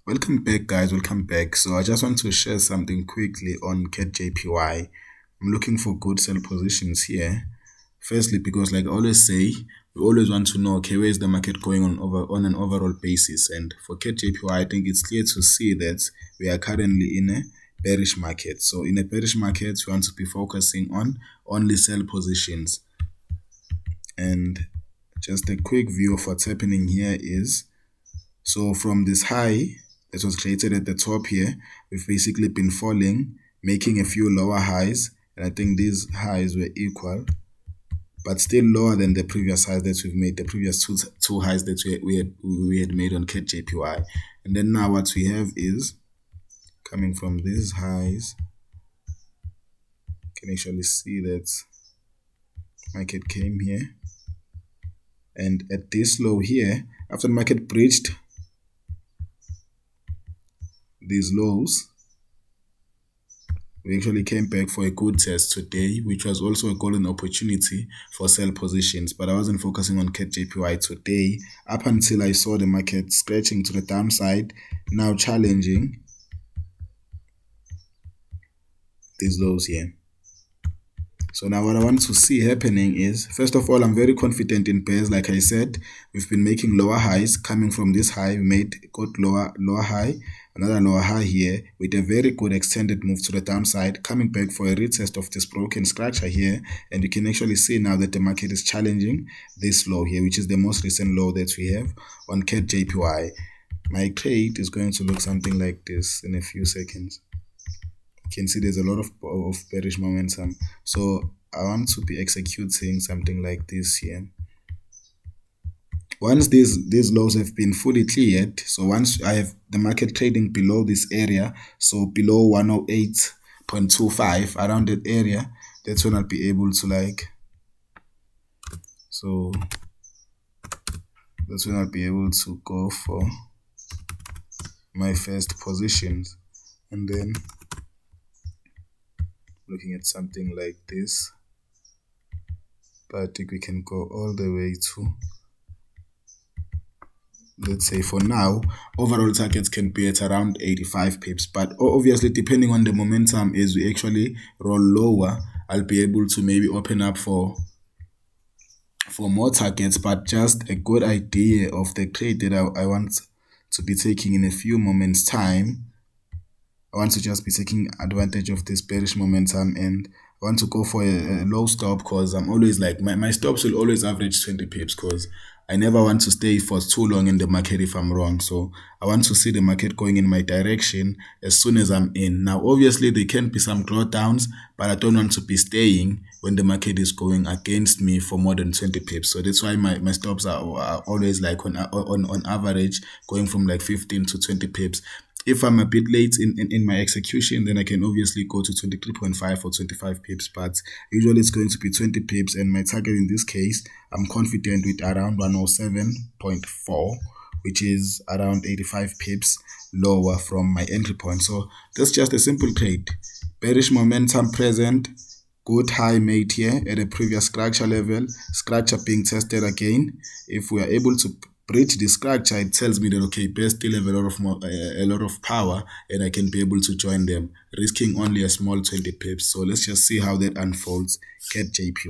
Welcome back, guys. Welcome back. So I just want to share something quickly on Cadjpy. I'm looking for good sell positions here. Firstly, because like I always say, we always want to know, okay, where is the market going on an overall basis? And for Cadjpy, I think it's clear to see that we are currently in a bearish market. So in a bearish market, we want to be focusing on only sell positions. And just a quick view of what's happening here is, so from this high that was created at the top here, we've basically been falling, making a few lower highs, and I think these highs were equal, but still lower than the previous highs that we've made, the previous two highs that we had made on Cadjpy. And then now what we have is, coming from these highs, you can actually see that market came here, and at this low here, after the market breached these lows, we actually came back for a good test today, which was also a golden opportunity for sell positions. But I wasn't focusing on Cadjpy today up until I saw the market scratching to the downside, now challenging these lows here. So now what I want to see happening is, first of all, I'm very confident in pairs. Like I said, we've been making lower highs. Coming from this high, we made good lower high, another lower high here with a very good extended move to the downside, coming back for a retest of this broken structure here. And you can actually see now that the market is challenging this low here, which is the most recent low that we have on Cadjpy. My trade is going to look something like this in a few seconds. You can see there's a lot of bearish momentum, so I want to be executing something like this here. Once these lows have been fully cleared, so once I have the market trading below this area, so below 108.25, around that area, that's when I'll be able to go for my first positions. And then looking at something like this, but I think we can go all the way to, let's say for now, overall targets can be at around 85 pips, but obviously depending on the momentum as we actually roll lower, I'll be able to maybe open up for more targets. But just a good idea of the trade that I want to be taking in a few moments time. I want to just be taking advantage of this bearish momentum, and I want to go for a low stop, because I'm always like, my stops will always average 20 pips, because I never want to stay for too long in the market if I'm wrong. So I want to see the market going in my direction as soon as I'm in. Now, obviously, there can be some drawdowns, but I don't want to be staying when the market is going against me for more than 20 pips. So that's why my stops are always like on average going from like 15 to 20 pips. If I'm a bit late in my execution, then I can obviously go to 23.5 or 25 pips, but usually it's going to be 20 pips, and my target in this case, I'm confident with around 107.4, which is around 85 pips lower from my entry point. So that's just a simple trade. Bearish momentum present, good high made here at a previous structure level, structure being tested again. If we are able to breach the structure, it tells me that okay, bears still have a lot of power, and I can be able to join them, risking only a small 20 pips. So let's just see how that unfolds. Cadjpy.